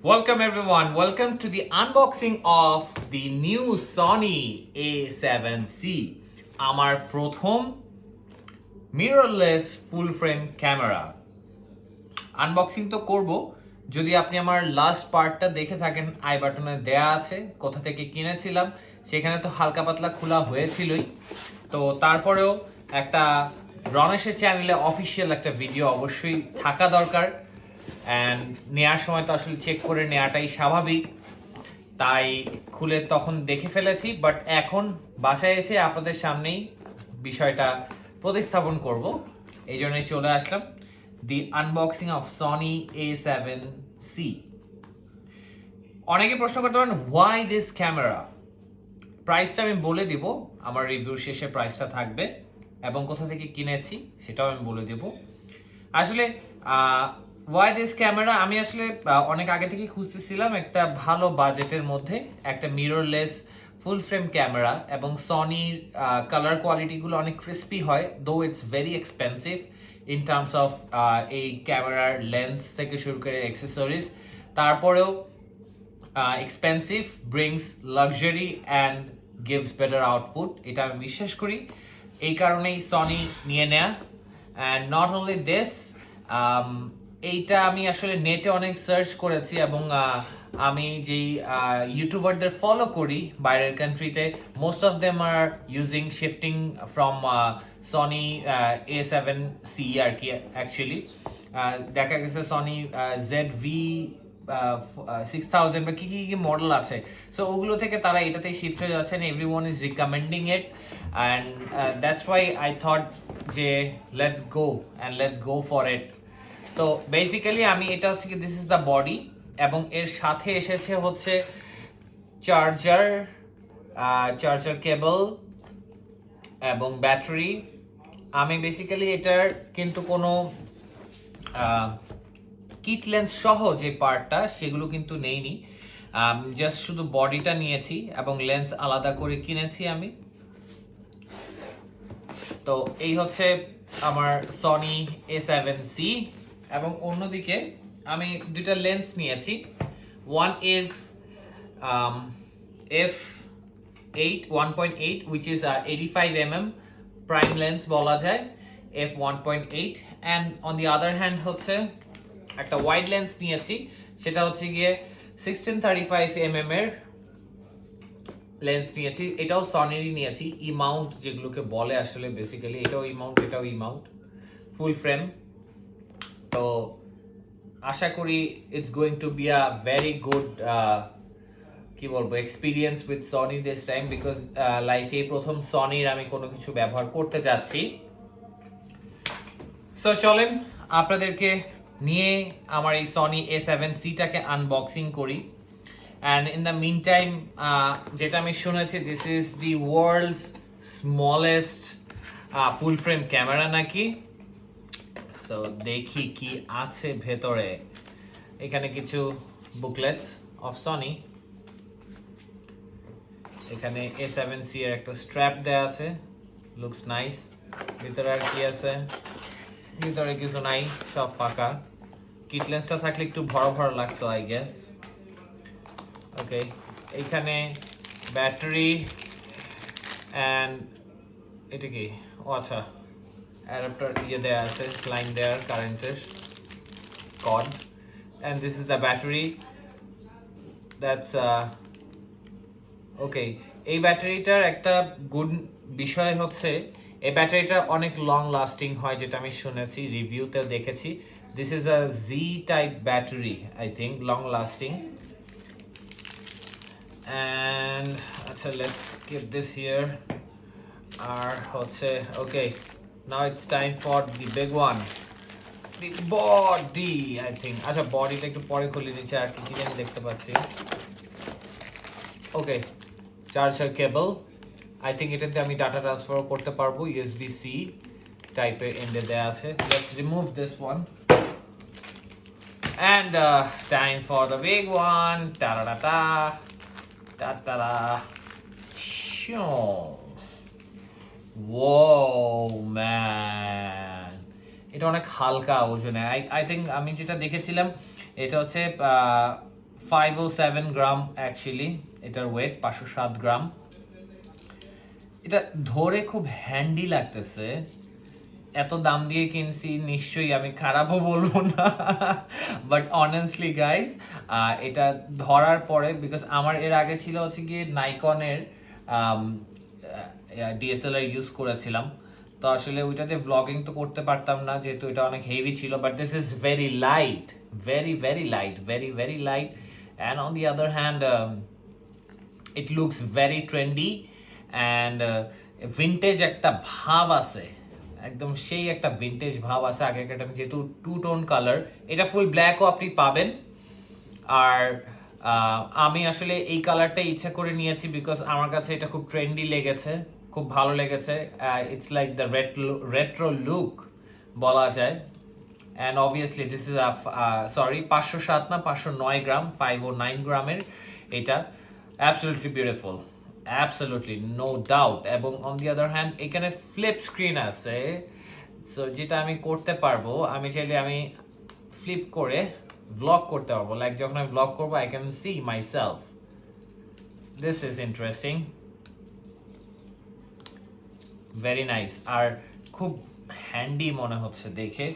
Welcome everyone. Welcome to the unboxing of the new Sony A7C. আমার প্রথম mirrorless full frame camera. Unboxing তো করব, যদি আপনি আমার লাস্ট পার্টটা দেখে থাকেন আই বাটনে দেয়া আছে কোথা থেকে কিনেছিলাম, সেখানে তো হালকা পাতলা খোলা হয়েছিলই। তো তারপরেও একটা রনেশের চ্যানেলে অফিসিয়াল একটা ভিডিও অবশ্যই থাকা দরকার, অ্যান্ড নেওয়ার সময় তো আসলে চেক করে নেওয়াটাই স্বাভাবিক, তাই খুলে তখন দেখে ফেলেছি। বাট এখন বাসায় এসে আপনাদের সামনেই বিষয়টা প্রতিস্থাপন করব, এই জন্যই চলে আসলাম। দি আনবক্সিং অফ সনি A7C। অনেকে প্রশ্ন করতে পারেন হোয়াই দিস ক্যামেরা। প্রাইসটা আমি বলে দিব, আমার রিভিউ শেষে প্রাইসটা থাকবে, এবং কোথা থেকে কিনেছি সেটাও আমি বলে দেব। আসলে ওয়াই দিস ক্যামেরা, আমি আসলে অনেক আগে থেকে খুঁজতেছিলাম একটা ভালো বাজেটের মধ্যে একটা মিররলেস ফুল ফ্রেম ক্যামেরা, এবং সনির কালার কোয়ালিটিগুলো অনেক ক্রিস্পি হয়, দো it's very expensive in terms of এই ক্যামেরার লেন্স থেকে শুরু করে অ্যাক্সেসরিজ। তারপরেও expensive brings luxury and gives better output, এটা আমি বিশ্বাস করি। এই কারণেই সনি নিয়ে নেয়া। অ্যান্ড নট অনলি দিস, এইটা আমি আসলে নেটে অনেক সার্চ করেছি, এবং আমি যেই ইউটিউবারদের ফলো করি বাইরের কান্ট্রিতে, most of them are using shifting from Sony A7C আর কি। অ্যাকচুয়ালি দেখা গেছে সনি ZV 6000 বা কি মডেল আছে, সো ওগুলো থেকে তারা এটাতে শিফট হয়ে যাচ্ছেন। Everyone is recommending it, and that's why I thought যে লেটস গো ফর ইট। তো বেসিক্যালি আমি এটা হচ্ছে কি, দিস ইজ দ্য বডি, এবং এর সাথে এসেছে হচ্ছে চার্জার কেবল এবং ব্যাটারি। আমি বেসিক্যালি এটার কিন্তু কোনো কিট লেন্স সহ যে পার্টটা সেগুলো কিন্তু নেইনি, জাস্ট শুধু বডিটা নিয়েছি এবং লেন্স আলাদা করে কিনেছি আমি। তো এই হচ্ছে আমার সনি A7C, এবং অন্যদিকে আমি দুইটা লেন্স নিয়েছি। One is f8 1.8 which is 85mm prime lens বলা যায়, f1.8, and on the other hand হচ্ছে একটা ওয়াইড লেন্স নিয়েছি, সেটা হচ্ছে গিয়ে 1635mm এর লেন্স নিয়েছি। এটাও সনিরই নিয়েছি, ই মাউন্ট যেগুলোকে বলে আসলে বেসিক্যালি, এটাও ই মাউন্ট এটাও ই মাউন্ট, ফুল ফ্রেম। তো আশা করি it's going to be a very good কি বলবো experience with Sony this time, because লাইফে প্রথম সনির আমি কোনো কিছু ব্যবহার করতে যাচ্ছি। সো চলেন আপনাদেরকে নিয়ে আমার এই সনি A7C-টাকে আনবক্সিং করি। And in the mean time যেটা আমি শুনেছি, this is the world's smallest full frame camera নাকি। সো দেখি কি আছে ভেতরে। এখানে কিছু বুকলেটস অফ সনি, এখানে A7C এর একটা স্ট্র্যাপ দেয়া আছে, লুকস নাইস। ভিতরে আর কি আছে? ভিতরে কিছু নাই, সব ফাঁকা। কিট লেন্সটা থাকলে একটু ভরা ভরা লাগতো আই গেস। ওকে, এইখানে ব্যাটারি অ্যান্ড এটা কি, ও আচ্ছা অ্যাডাপ্টার ইয়ে দেয়া আছে, লাইন দেয়ার কারেন্টের cord, and this is the battery. That's okay. এই ব্যাটারিটার একটা গুড বিষয় হচ্ছে এই ব্যাটারিটা অনেক লং লাস্টিং হয়, যেটা আমি শুনেছি, রিভিউতে দেখেছি। This is a G type battery, I think long lasting. And আচ্ছা, লেটস কিপ দিস হিয়ার। আর হচ্ছে okay, now it's time for the big one, the body I think. আচ্ছা, বডিটা একটু পরে খুলে নিচ্ছে, আর কি কি জানি দেখতে পাচ্ছি। ওকে, চার্জার কেবল, আই থিঙ্ক এটাতে আমি ডাটা ট্রান্সফার করতে পারবো, USB-C টাইপের এন্ডে দেয়া আছে। Let's remove this one, and time for the big one. টারাটা টাটা, ওয়াও ম্যান, এটা অনেক হালকা ওজনে। আই থিঙ্ক আমি যেটা দেখেছিলাম এটা হচ্ছে 507 গ্রাম অ্যাকচুয়ালি এটার ওয়েট, 507 গ্রাম। এটা ধরে খুব হ্যান্ডি লাগতেছে, এত দাম দিয়ে কিনছি, নিশ্চয়ই আমি খারাপও বলবো না, বাট অনেস্টলি গাইস এটা ধরার পরে, বিকজ আমার এর আগে ছিল হচ্ছে গিয়ে নাইকনের ডিএসএলআর ইউজ করেছিলাম, তো আসলে ওইটাতে ব্লগিং তো করতে পারতাম না যেহেতু এটা অনেক হেভি ছিল, but this is very light, very very light, very very light, and on the other hand it looks very trendy and vintage একটা ভাব আছে, একদম সেই একটা ভিন্টেজ ভাব আছে আগেকার টাইমে, যেহেতু টু টোন কালার, এটা ফুল ব্ল্যাকও আপনি পাবেন। আর আমি আসলে এই কালারটা ইচ্ছা করে নিয়েছি বিকজ আমার কাছে এটা খুব ট্রেন্ডি লেগেছে, খুব ভালো লেগেছে। It's like the retro look বলা যায়। And obviously this is sorry 507 না 509 গ্রাম, 509 গ্রামের এটা, absolutely beautiful, absolutely no doubt. এবং অন দি আদার হ্যান্ড এখানে ফ্লিপ স্ক্রিন আছে, সো যেটা আমি করতে পারবো, আমি চাইলে আমি ফ্লিপ করে ভ্লগ করতে পারবো, লাইক যখন আমি ভ্লগ করবো I can see myself. This is interesting, very nice, আর খুব হ্যান্ডি মনে হচ্ছে দেখে।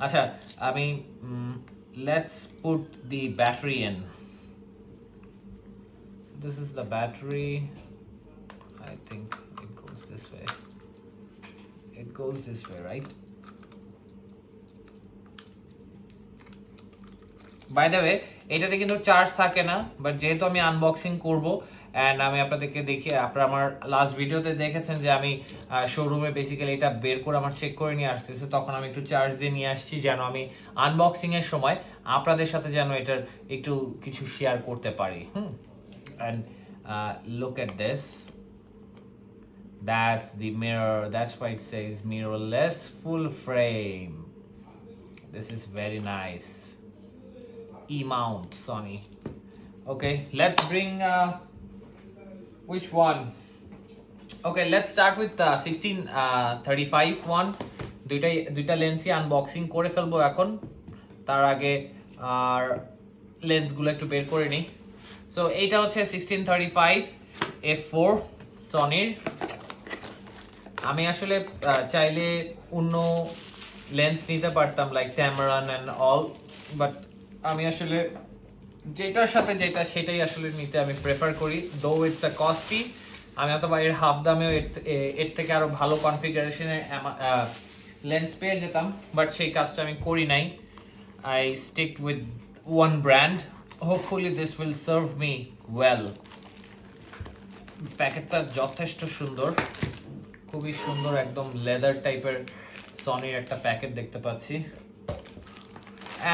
আচ্ছা আমি let's put the battery in, this is the battery, I think it goes this way, it goes this way, right? By the way এটাতে কিন্তু charge থাকে না, বাট যেহেতু আমি আনবক্সিং করব অ্যান্ড আমি আপনাদেরকে দেখি, আপনারা আমার লাস্ট ভিডিওতে দেখেছেন যে আমি শোরুমে বেসিক্যালি এটা বের করে আমার চেক করে নিয়ে আসতেছে, তখন আমি একটু চার্জ দিয়ে নিয়ে আসছি যেন আমি আনবক্সিং এর সময় আপনাদের সাথে যেন এটার একটু কিছু শেয়ার করতে পারি। And look at this, that's the mirror, that's why it says mirrorless full frame. This is very nice. E-mount Sony. Okay, let's bring which one? Okay, let's start with 1635 one. দুইটা লেন্সই unboxing করে ফেলবো এখন, তার আগে আর লেন্সগুলো একটু বের করে নিই। সো এইটা হচ্ছে 1635 f4 সনির। আমি আসলে চাইলে অন্য লেন্স নিতে পারতাম লাইক ট্যামারান অ্যান্ড অল, বাট আমি আসলে যেটার সাথে যেটা সেটাই আসলে নিতে আমি প্রেফার করি, দো ইটস আ কস্টলি। আমি অথবা এর হাফ দামেও এর থেকে আরো ভালো কনফিগারেশনে লেন্স পেয়ে যেতাম, বাট সেই কাজটা আমি করি নাই। I stick with one brand, hopefully this will serve me well. প্যাকেটটা যথেষ্ট সুন্দর, খুবই সুন্দর, একদম লেদার টাইপের সনির একটা প্যাকেট দেখতে পাচ্ছি।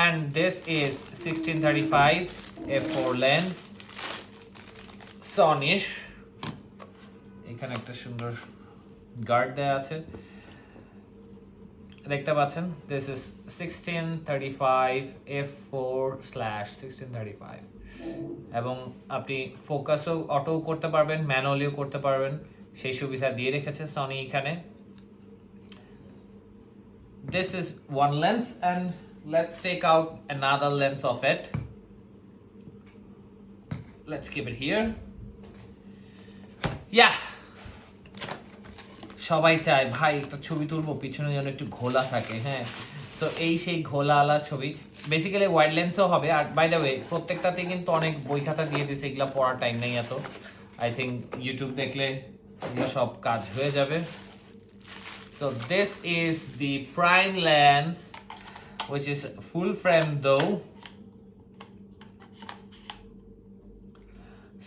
And this is 1635 f4 lens Sony। এখানে একটা সুন্দর গার্ড দেয়া আছে দেখতে পাচ্ছেন। This is 1635 f4/1635 এবং আপনি ফোকাসও অটো করতে পারবেন, ম্যানুয়ালিও করতে পারবেন, সেই সুবিধা দিয়ে রেখেছে সনি এখানে। This is one lens and let's take out another lens of it. Let's keep it here. Yeah, সবাই চায় ভাই একটা ছবি তুলবো পিছনে যেন একটু ঘোলা থাকে, হ্যাঁ, সো এই সেই ঘোলাওয়ালা ছবি বেসিক্যালি ওয়াইড লেন্সও হবে। আর বাই দ্য ওয়ে প্রত্যেকটাতে কিন্তু অনেক বই খাতা দিয়ে দিয়েছে, এগুলো পড়ার টাইম নেই এত, আই থিঙ্ক ইউটিউব দেখলে এগুলো সব কাজ হয়ে যাবে। So this is the prime lens which is full frame though,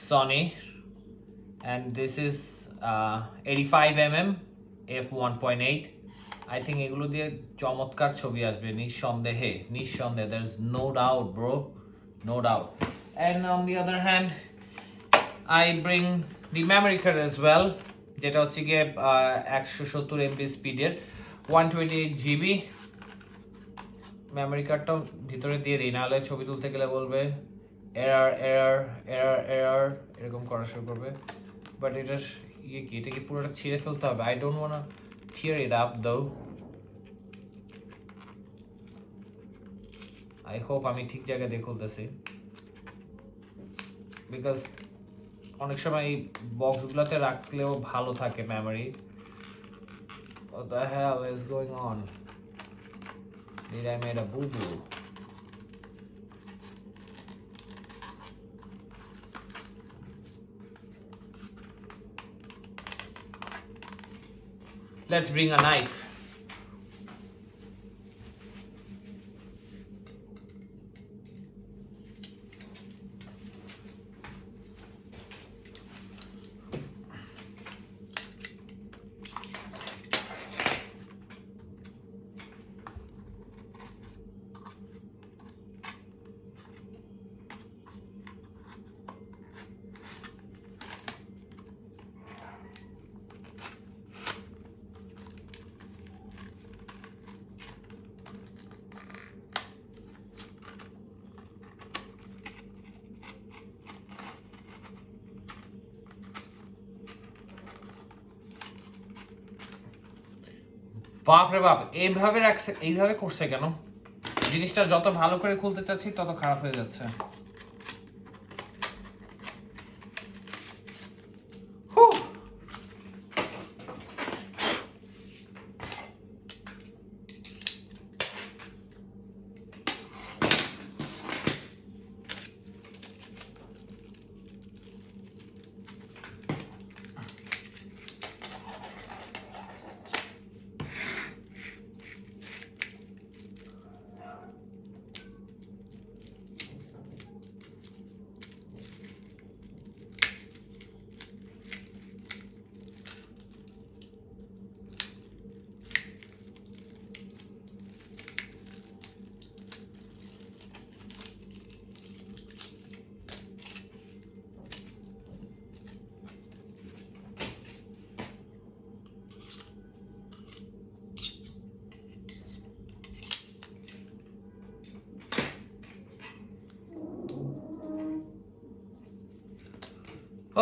Sony, and this is 85mm f1.8. I think এগুলো দিয়ে চমৎকার ছবি আসবে নিঃসন্দেহে, there is no doubt bro, no doubt. And on the other hand I bring the memory card as well, যেটা হচ্ছে গিয়ে 170 MB স্পিডের 128GB মেমরি কার্ডটা ভিতরে দিয়ে দিই, নাহলে ছবি তুলতে গেলে বলবে এরর এরর এরর এরর এরকম করা শুরু করবে। বাট এটার ইয়ে কি, এটা কি পুরোটা ছিঁড়ে ফেলতে হবে? I don't want to tear it up though. I hope আমি ঠিক জায়গায় দিয়ে খুলতেছি। বিকজ অনেক সময় এই বক্সগুলোতে রাখলেও ভালো থাকে memory. What the hell is going on? Did I made a boo-boo? Let's bring a knife. বাপরে বাপ, এইভাবে রাখছে, এইভাবে করছে কেন? জিনিসটা যত ভালো করে খুলতে চাচ্ছি তত খারাপ হয়ে যাচ্ছে।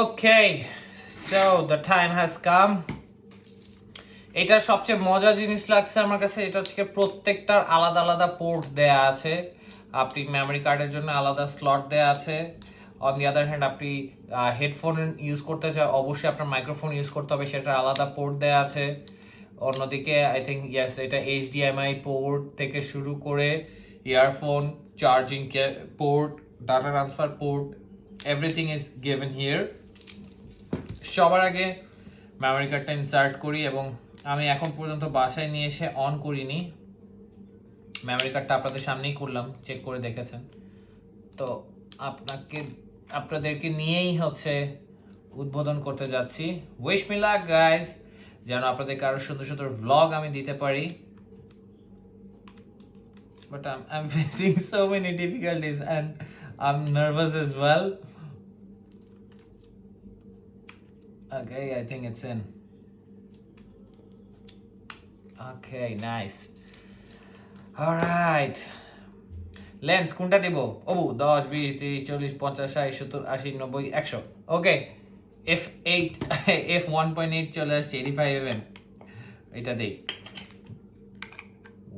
Okay, so the time has come. এটা সবচেয়ে মজার জিনিস লাগছে আমার কাছে, এটা হচ্ছে প্রত্যেকটার আলাদা আলাদা পোর্ট দেয়া আছে। আপনি মেমোরি কার্ডের জন্য আলাদা স্লট দেয়া আছে। অন দি আদার হ্যান্ড আপনি হেডফোন ইউজ করতে চাই, অবশ্যই আপনার মাইক্রোফোন ইউজ করতে হবে, সেটার আলাদা পোর্ট দেয়া আছে। অন্যদিকে আই থিঙ্ক ইয়েস, এটা HDMI পোর্ট থেকে শুরু করে earphone, charging port, data transfer port, everything is given here. সবার আগে মেমোরি কার্ডটা ইনসার্ট করি, এবং আমি এখন পর্যন্ত বাসায় নিয়ে এসে অন করিনি। মেমোরি কার্ডটা আপনাদের সামনেই করলাম, চেক করে দেখেছেন। তো আপনাদেরকে নিয়েই হচ্ছে উদ্বোধন করতে যাচ্ছি। উইশ মি লাক গাইজ, যেন আপনাদেরকে আরো সুন্দর সুন্দর ভ্লগ আমি দিতে পারি। But I'm facing so many difficulties and I'm nervous as well. Okay, I think it's in. Okay, nice. All right. Lens কোনটা দিব? ও 10 20 30 40 50 60 70 80 90 100। ওকে, f8 f1.8 চলে আসছে, 85mm। এটা দেই।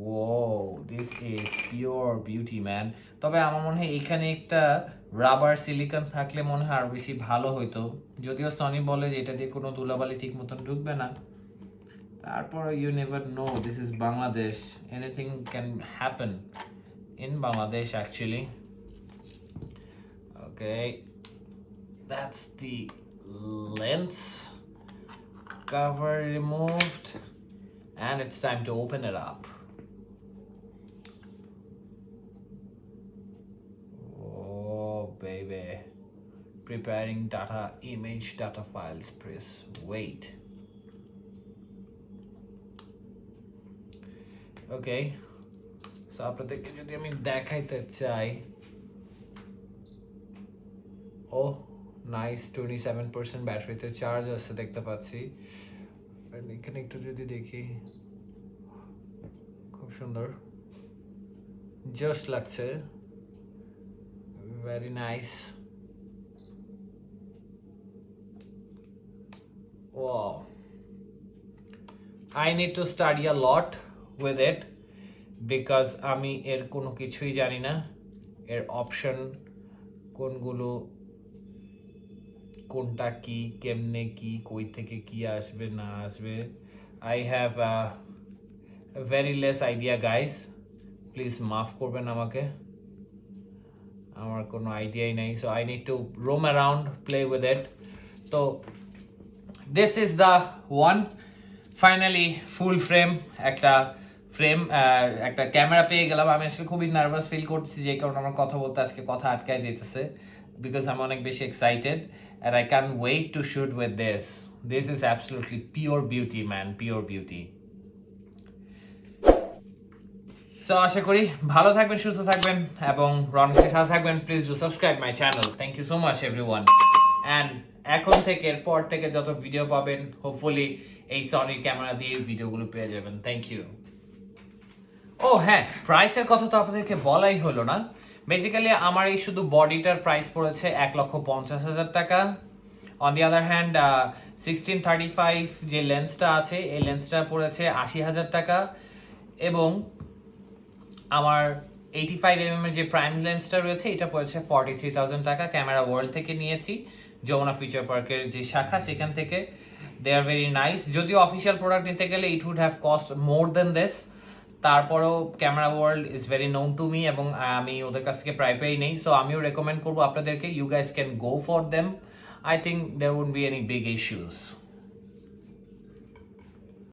Whoa, this is pure beauty man. তবে আমার মনে হয় এখানে একটা রাবার সিলিকন থাকলে মনে হয় আরো বেশি ভালো হইতো। যদিও সনি বলে যে এটা দিয়ে কোনো ধুলাবালি ঠিক মতন ঢুকবে না, তারপর you never know, this is Bangladesh, anything can happen in Bangladesh actually. Okay, that's the lens cover removed, and it's time to open it up. Oh baby, preparing data files, press wait. Okay, so আপনাদেরকে যদি আমি দেখাইতে চাই, ও nice 27% ব্যাটারিতে charge আছে দেখতে পাচ্ছি। এখানে একটু যদি দেখি, খুব সুন্দর, জাস্ট লাগছে, very nice. Wow, I need to study a lot with it because আমি এর কোনো কিছুই জানি না, এর অপশন কোনগুলো কোনটা কি কেমনে কি কই থেকে কি আসবে না আসবে I have very less idea guys, please মাফ করবেন আমাকে, আমার কোনো আইডিয়াই নেই, so I need to roam around play with it. তো this is the one, finally full frame একটা একটা ক্যামেরা পেয়ে গেলাম। আমি আসলে খুবই নার্ভাস ফিল করছি, যে কারণে আমার কথা বলতে আজকে কথা আটকায় যেতেছে, বিকজ আমি অনেক বেশি excited and I can't wait to shoot with this. This is absolutely pure beauty, man, pure beauty. So আশা করি ভালো থাকবেন, সুস্থ থাকবেন এবং রনকের সাথে থাকবেন। Please do subscribe my channel. Thank you so much everyone. And এখন থেকে এরপর থেকে যত ভিডিও পাবেন হোপফুলি এই সনির ক্যামেরা দিয়ে ভিডিওগুলো পেয়ে যাবেন। Thank you. ও হ্যাঁ, প্রাইসের কথা তো আপনাদেরকে বলাই হলো না। বেসিক্যালি আমার এই শুধু বডিটার প্রাইস পড়েছে 1,50,000 টাকা। অন দি আদার হ্যান্ড 1635 যে লেন্সটা আছে এই লেন্সটা পড়েছে 80,000 টাকা, এবং আমার 85mm এর যে প্রাইম লেন্সটা রয়েছে এটা পড়েছে 43,000 টাকা। ক্যামেরা ওয়ার্ল্ড থেকে নিয়েছি, যমুনা ফিচার পার্কের যে শাখা সেখান থেকে। They are very nice. যদিও অফিসিয়াল প্রোডাক্ট নিতে গেলে it would have cost more than this, তারপরেও camera world is very known to me এবং আমি ওদের কাছ থেকে প্রায় পেয়েই নেই। সো আমিও রেকমেন্ড করবো আপনাদেরকে, you guys can go for them. I think there wouldn't be any big issues.